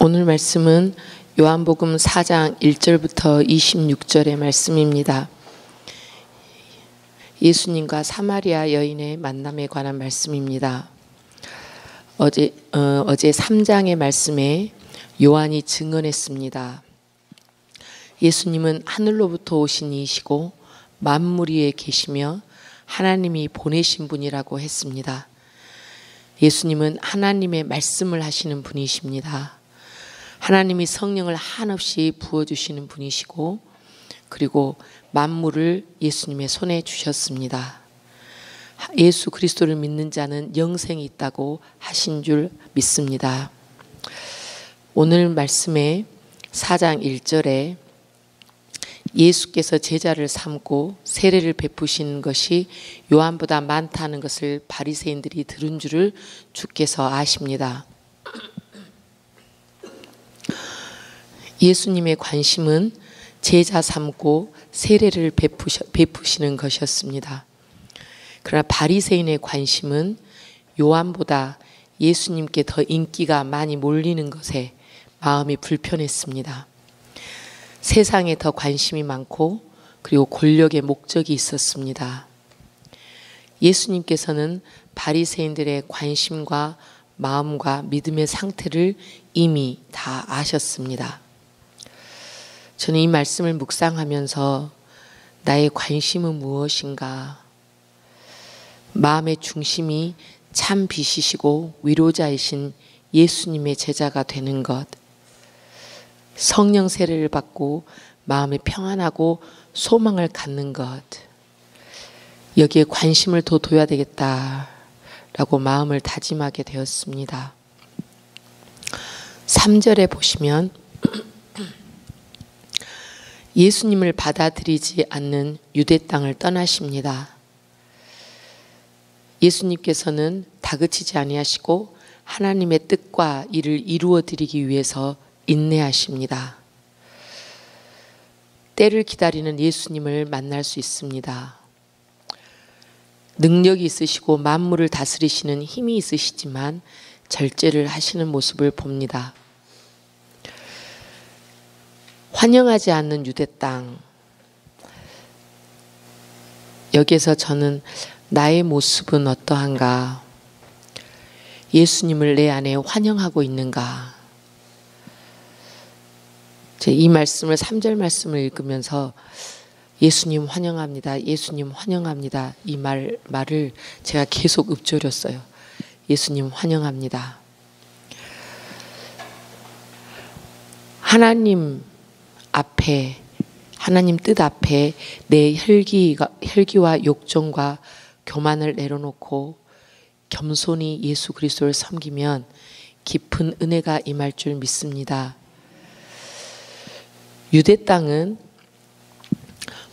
오늘 말씀은 요한복음 4장 1절부터 26절의 말씀입니다. 예수님과 사마리아 여인의 만남에 관한 말씀입니다. 어제 3장의 말씀에 요한이 증언했습니다. 예수님은 하늘로부터 오신 이시고 만물 위에 계시며 하나님이 보내신 분이라고 했습니다. 예수님은 하나님의 말씀을 하시는 분이십니다. 하나님이 성령을 한없이 부어주시는 분이시고, 그리고 만물을 예수님의 손에 주셨습니다. 예수 그리스도를 믿는 자는 영생이 있다고 하신 줄 믿습니다. 오늘 말씀에 4장 1절에 예수께서 제자를 삼고 세례를 베푸신 것이 요한보다 많다는 것을 바리새인들이 들은 줄을 주께서 아십니다. 예수님의 관심은 제자 삼고 세례를 베푸시는 것이었습니다. 그러나 바리새인의 관심은 요한보다 예수님께 더 인기가 많이 몰리는 것에 마음이 불편했습니다. 세상에 더 관심이 많고 그리고 권력의 목적이 있었습니다. 예수님께서는 바리새인들의 관심과 마음과 믿음의 상태를 이미 다 아셨습니다. 저는 이 말씀을 묵상하면서 나의 관심은 무엇인가? 마음의 중심이 참 빛이시고 위로자이신 예수님의 제자가 되는 것, 성령 세례를 받고 마음이 평안하고 소망을 갖는 것, 여기에 관심을 더 둬야 되겠다라고 마음을 다짐하게 되었습니다. 3절에 보시면 예수님을 받아들이지 않는 유대 땅을 떠나십니다. 예수님께서는 다그치지 아니하시고 하나님의 뜻과 일을 이루어 드리기 위해서 인내하십니다. 때를 기다리는 예수님을 만날 수 있습니다. 능력이 있으시고 만물을 다스리시는 힘이 있으시지만 절제를 하시는 모습을 봅니다. 환영하지 않는 유대 땅, 여기에서 저는 나의 모습은 어떠한가? 예수님을 내 안에 환영하고 있는가? 이 말씀을 3절 말씀을 읽으면서 예수님 환영합니다. 예수님 환영합니다. 이 말을 제가 계속 읊조렸어요. 예수님 환영합니다. 하나님 앞에, 하나님 뜻 앞에 내 혈기와 욕정과 교만을 내려놓고 겸손히 예수 그리스도를 섬기면 깊은 은혜가 임할 줄 믿습니다. 유대 땅은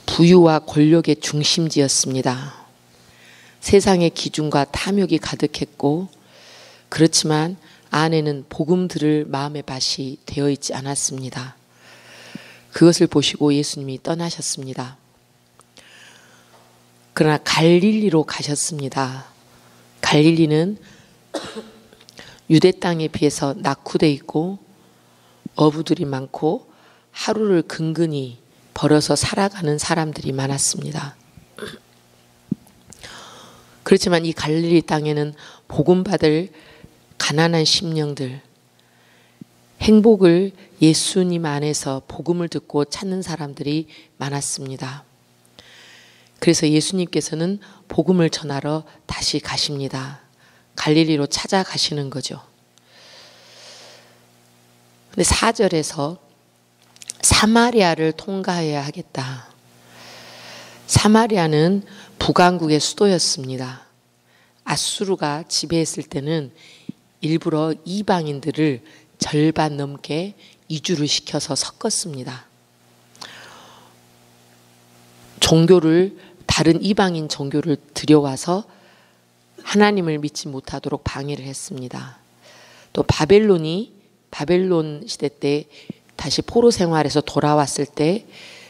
부유와 권력의 중심지였습니다. 세상의 기준과 탐욕이 가득했고, 그렇지만 안에는 복음 들을 마음의 밭이 되어 있지 않았습니다. 그것을 보시고 예수님이 떠나셨습니다. 그러나 갈릴리로 가셨습니다. 갈릴리는 유대 땅에 비해서 낙후되어 있고 어부들이 많고 하루를 근근히 벌어서 살아가는 사람들이 많았습니다. 그렇지만 이 갈릴리 땅에는 복음 받을 가난한 심령들, 행복을 예수님 안에서 복음을 듣고 찾는 사람들이 많았습니다. 그래서 예수님께서는 복음을 전하러 다시 가십니다. 갈릴리로 찾아가시는 거죠. 근데 4절에서 사마리아를 통과해야 하겠다. 사마리아는 북왕국의 수도였습니다. 아수르가 지배했을 때는 일부러 이방인들을 절반 넘게 이주를 시켜서 섞었습니다. 다른 이방인 종교를 들여와서 하나님을 믿지 못하도록 방해를 했습니다. 또 바벨론 시대 때 다시 포로 생활에서 돌아왔을 때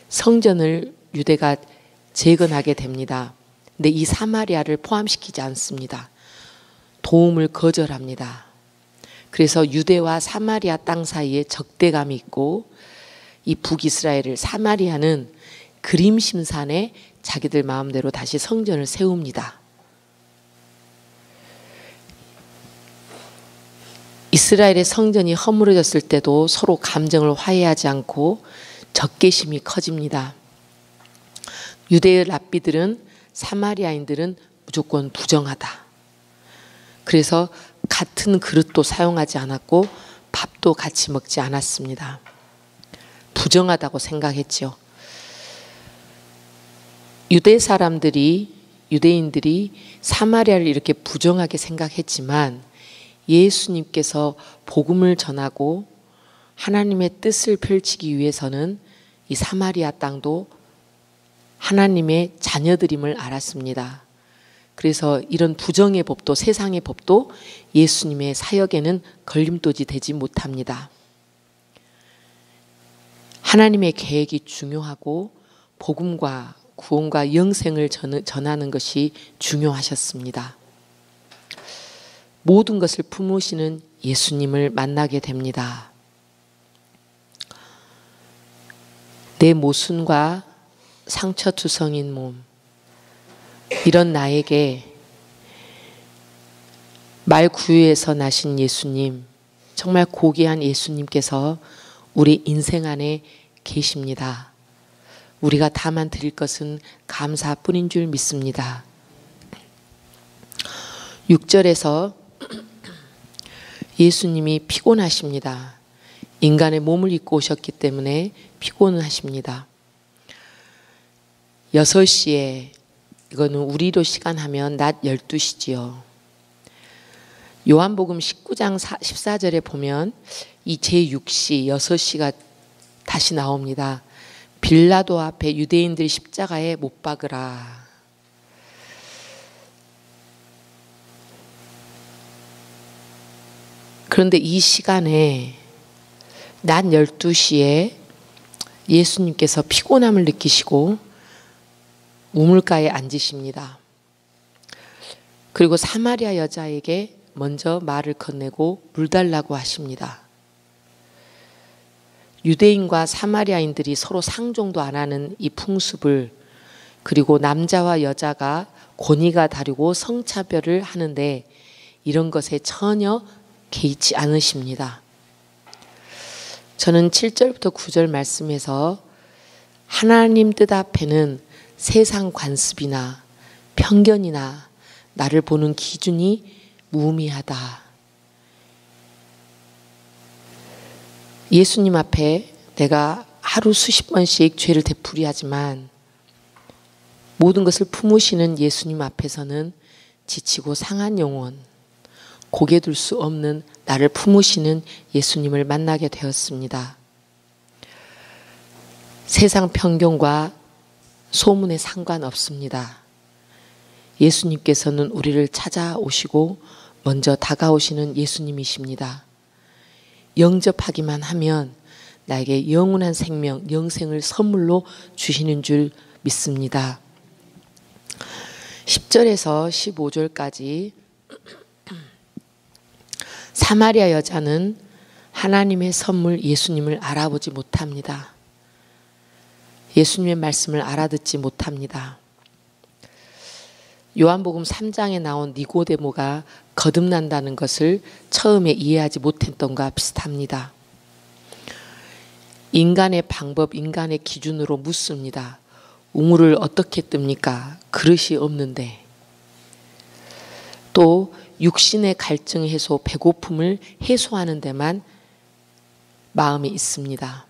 성전을 유대가 재건하게 됩니다. 근데 이 사마리아를 포함시키지 않습니다. 도움을 거절합니다. 그래서 유대와 사마리아 땅 사이에 적대감이 있고 이 북이스라엘을 사마리아는 그림심산에 자기들 마음대로 다시 성전을 세웁니다. 이스라엘의 성전이 허물어졌을 때도 서로 감정을 화해하지 않고 적개심이 커집니다. 유대의 랍비들은 사마리아인들은 무조건 부정하다. 그래서 같은 그릇도 사용하지 않았고 밥도 같이 먹지 않았습니다. 부정하다고 생각했죠. 유대인들이 사마리아를 이렇게 부정하게 생각했지만 예수님께서 복음을 전하고 하나님의 뜻을 펼치기 위해서는 이 사마리아 땅도 하나님의 자녀들임을 알았습니다. 그래서 이런 부정의 법도 세상의 법도 예수님의 사역에는 걸림돌이 되지 못합니다. 하나님의 계획이 중요하고 복음과 구원과 영생을 전하는 것이 중요하셨습니다. 모든 것을 품으시는 예수님을 만나게 됩니다. 내 모순과 상처투성인 몸, 이런 나에게 말구유에서 나신 예수님, 정말 고귀한 예수님께서 우리 인생 안에 계십니다. 우리가 다만 드릴 것은 감사뿐인 줄 믿습니다. 6절에서 예수님이 피곤하십니다. 인간의 몸을 입고 오셨기 때문에 피곤하십니다. 6시에, 이거는 우리로 시간하면 낮 12시지요. 요한복음 19장 14절에 보면 이 제6시 6시가 다시 나옵니다. 빌라도 앞에 유대인들이 십자가에 못 박으라. 그런데 이 시간에 낮 12시에 예수님께서 피곤함을 느끼시고 우물가에 앉으십니다. 그리고 사마리아 여자에게 먼저 말을 건네고 물 달라고 하십니다. 유대인과 사마리아인들이 서로 상종도 안 하는 이 풍습을, 그리고 남자와 여자가 권위가 다르고 성차별을 하는데 이런 것에 전혀 개의치 않으십니다. 저는 7절부터 9절 말씀에서 하나님 뜻 앞에는 세상 관습이나 편견이나 나를 보는 기준이 무의미하다. 예수님 앞에 내가 하루 수십 번씩 죄를 되풀이하지만 모든 것을 품으시는 예수님 앞에서는 지치고 상한 영혼, 고개 들 수 없는 나를 품으시는 예수님을 만나게 되었습니다. 세상 편견과 소문에 상관없습니다. 예수님께서는 우리를 찾아오시고 먼저 다가오시는 예수님이십니다. 영접하기만 하면 나에게 영원한 생명, 영생을 선물로 주시는 줄 믿습니다. 10절에서 15절까지 사마리아 여자는 하나님의 선물 예수님을 알아보지 못합니다. 예수님의 말씀을 알아듣지 못합니다. 요한복음 3장에 나온 니고데모가 거듭난다는 것을 처음에 이해하지 못했던 것과 비슷합니다. 인간의 방법, 인간의 기준으로 묻습니다. 우물을 어떻게 뜹니까? 그릇이 없는데. 또 육신의 갈증 해소, 배고픔을 해소하는 데만 마음이 있습니다.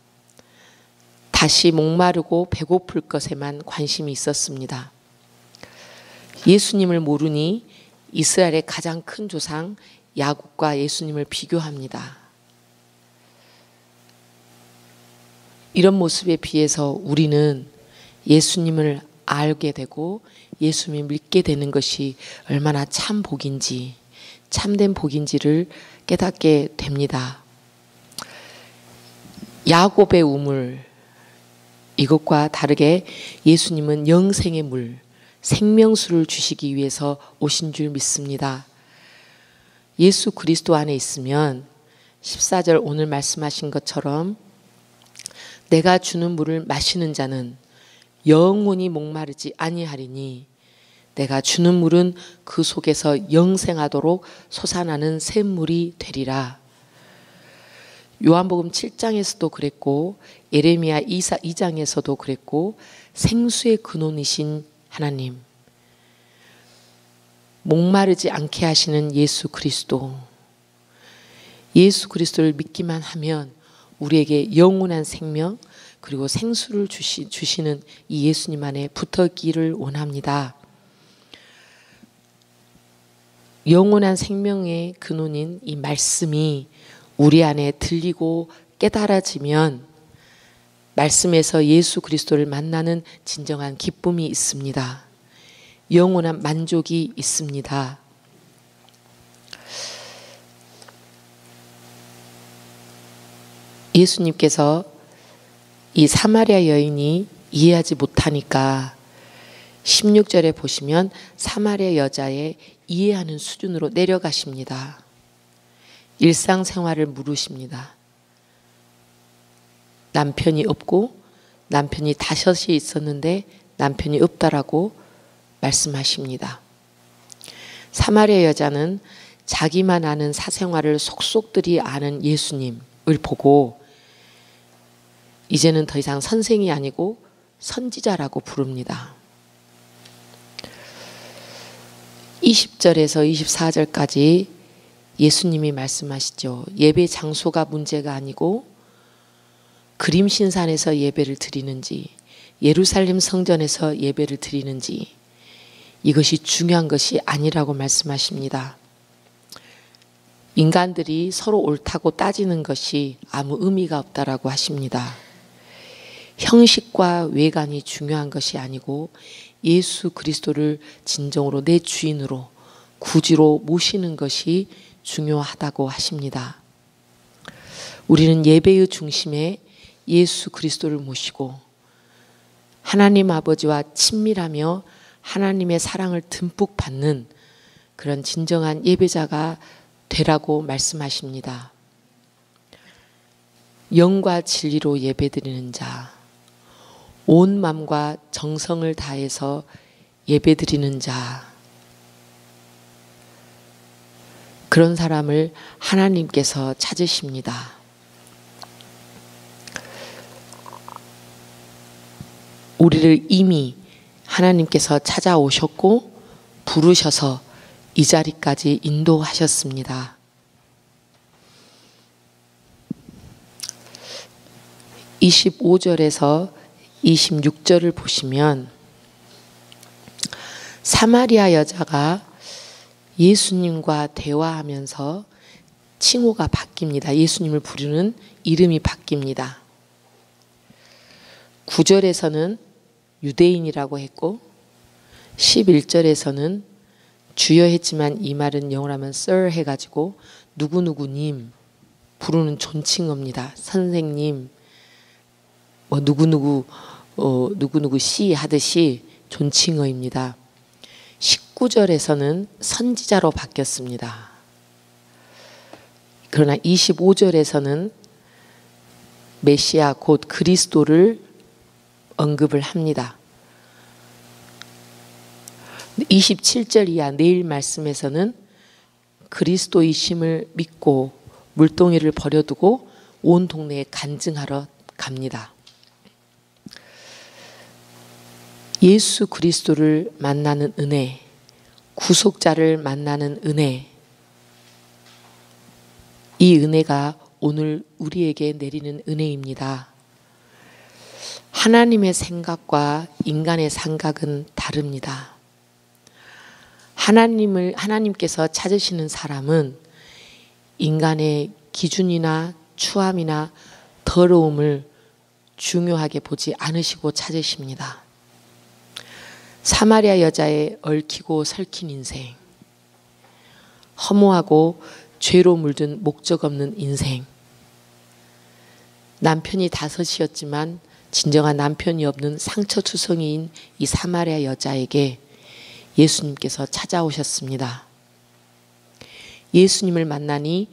다시 목마르고 배고플 것에만 관심이 있었습니다. 예수님을 모르니 이스라엘의 가장 큰 조상 야곱과 예수님을 비교합니다. 이런 모습에 비해서 우리는 예수님을 알게 되고 예수님을 믿게 되는 것이 얼마나 참 복인지, 참된 복인지를 깨닫게 됩니다. 야곱의 우물, 이것과 다르게 예수님은 영생의 물, 생명수를 주시기 위해서 오신 줄 믿습니다. 예수 그리스도 안에 있으면 14절 오늘 말씀하신 것처럼 내가 주는 물을 마시는 자는 영원히 목마르지 아니하리니 내가 주는 물은 그 속에서 영생하도록 솟아나는 샘물이 되리라. 요한복음 7장에서도 그랬고 예레미야 2장에서도 그랬고 생수의 근원이신 하나님, 목마르지 않게 하시는 예수 그리스도, 예수 그리스도를 믿기만 하면 우리에게 영원한 생명 그리고 생수를 주시는 이 예수님 안에 붙었기를 원합니다. 영원한 생명의 근원인 이 말씀이 우리 안에 들리고 깨달아지면 말씀에서 예수 그리스도를 만나는 진정한 기쁨이 있습니다. 영원한 만족이 있습니다. 예수님께서 이 사마리아 여인이 이해하지 못하니까 16절에 보시면 사마리아 여자의 이해하는 수준으로 내려가십니다. 일상생활을 물으십니다. 남편이 없고 남편이 5이 있었는데 남편이 없다라고 말씀하십니다. 사마리아 여자는 자기만 아는 사생활을 속속들이 아는 예수님을 보고 이제는 더 이상 선생이 아니고 선지자라고 부릅니다. 20절에서 24절까지 예수님이 말씀하시죠. 예배 장소가 문제가 아니고 그림신산에서 예배를 드리는지 예루살렘 성전에서 예배를 드리는지 이것이 중요한 것이 아니라고 말씀하십니다. 인간들이 서로 옳다고 따지는 것이 아무 의미가 없다라고 하십니다. 형식과 외관이 중요한 것이 아니고 예수 그리스도를 진정으로 내 주인으로 구주로 모시는 것이 중요하다고 하십니다. 우리는 예배의 중심에 예수 그리스도를 모시고 하나님 아버지와 친밀하며 하나님의 사랑을 듬뿍 받는 그런 진정한 예배자가 되라고 말씀하십니다. 영과 진리로 예배드리는 자, 온 마음과 정성을 다해서 예배드리는 자, 그런 사람을 하나님께서 찾으십니다. 우리를 이미 하나님께서 찾아오셨고 부르셔서 이 자리까지 인도하셨습니다. 25절에서 26절을 보시면 사마리아 여자가 예수님과 대화하면서 칭호가 바뀝니다. 예수님을 부르는 이름이 바뀝니다. 9절에서는 유대인이라고 했고 11절에서는 주여 했지만 이 말은 영어로 하면 sir 해가지고 누구누구님 부르는 존칭어입니다. 선생님 뭐 누구누구 씨 하듯이 존칭어입니다. 19절에서는 선지자로 바뀌었습니다. 그러나 25절에서는 메시아 곧 그리스도를 언급을 합니다. 27절 이하 내일 말씀에서는 그리스도이심을 믿고 물동이를 버려두고 온 동네에 간증하러 갑니다. 예수 그리스도를 만나는 은혜, 구속자를 만나는 은혜, 이 은혜가 오늘 우리에게 내리는 은혜입니다. 하나님의 생각과 인간의 생각은 다릅니다. 하나님께서 찾으시는 사람은 인간의 기준이나 추함이나 더러움을 중요하게 보지 않으시고 찾으십니다. 사마리아 여자의 얽히고 설킨 인생, 허무하고 죄로 물든 목적 없는 인생, 남편이 5이었지만 진정한 남편이 없는 상처투성이인 이 사마리아 여자에게 예수님께서 찾아오셨습니다. 예수님을 만나니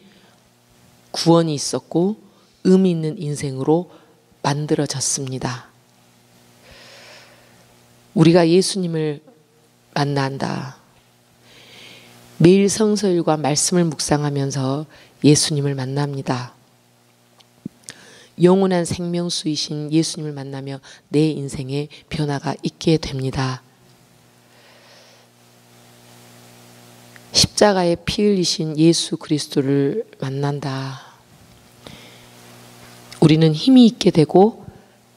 구원이 있었고 의미 있는 인생으로 만들어졌습니다. 우리가 예수님을 만난다. 매일 성서일과 말씀을 묵상하면서 예수님을 만납니다. 영원한 생명수이신 예수님을 만나며 내 인생에 변화가 있게 됩니다. 십자가에 피 흘리신 예수 그리스도를 만난다. 우리는 힘이 있게 되고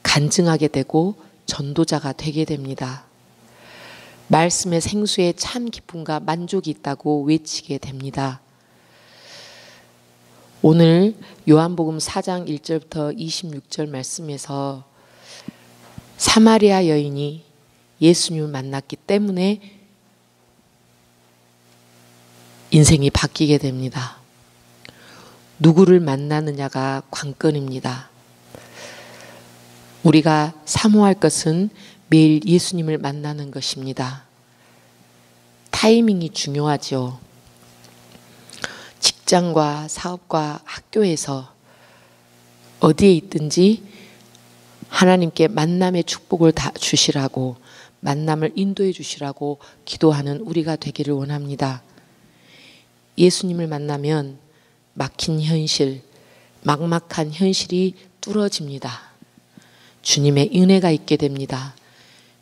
간증하게 되고 전도자가 되게 됩니다. 말씀의 생수에 참 기쁨과 만족이 있다고 외치게 됩니다. 오늘 요한복음 4장 1절부터 26절 말씀에서 사마리아 여인이 예수님을 만났기 때문에 인생이 바뀌게 됩니다. 누구를 만나느냐가 관건입니다. 우리가 사모할 것은 매일 예수님을 만나는 것입니다. 타이밍이 중요하죠. 직장과 사업과 학교에서 어디에 있든지 하나님께 만남의 축복을 다 주시라고, 만남을 인도해 주시라고 기도하는 우리가 되기를 원합니다. 예수님을 만나면 막힌 현실, 막막한 현실이 뚫어집니다. 주님의 은혜가 있게 됩니다.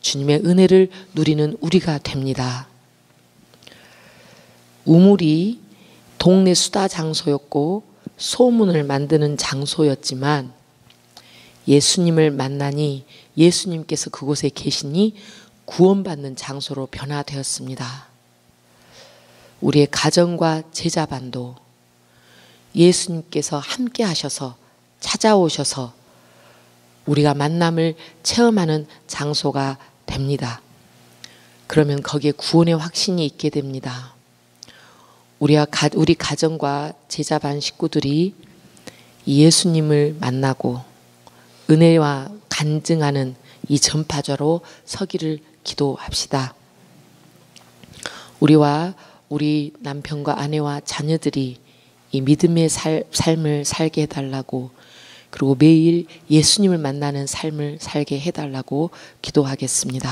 주님의 은혜를 누리는 우리가 됩니다. 우물이 동네 수다 장소였고 소문을 만드는 장소였지만 예수님을 만나니 예수님께서 그곳에 계시니 구원받는 장소로 변화되었습니다. 우리의 가정과 제자반도 예수님께서 함께 하셔서 찾아오셔서 우리가 만남을 체험하는 장소가 됩니다. 그러면 거기에 구원의 확신이 있게 됩니다. 우리 가정과 제자반 식구들이 예수님을 만나고 은혜와 간증하는 이 전파자로 서기를 기도합시다. 우리와 우리 남편과 아내와 자녀들이 이 믿음의 삶을 살게 해달라고, 그리고 매일 예수님을 만나는 삶을 살게 해달라고 기도하겠습니다.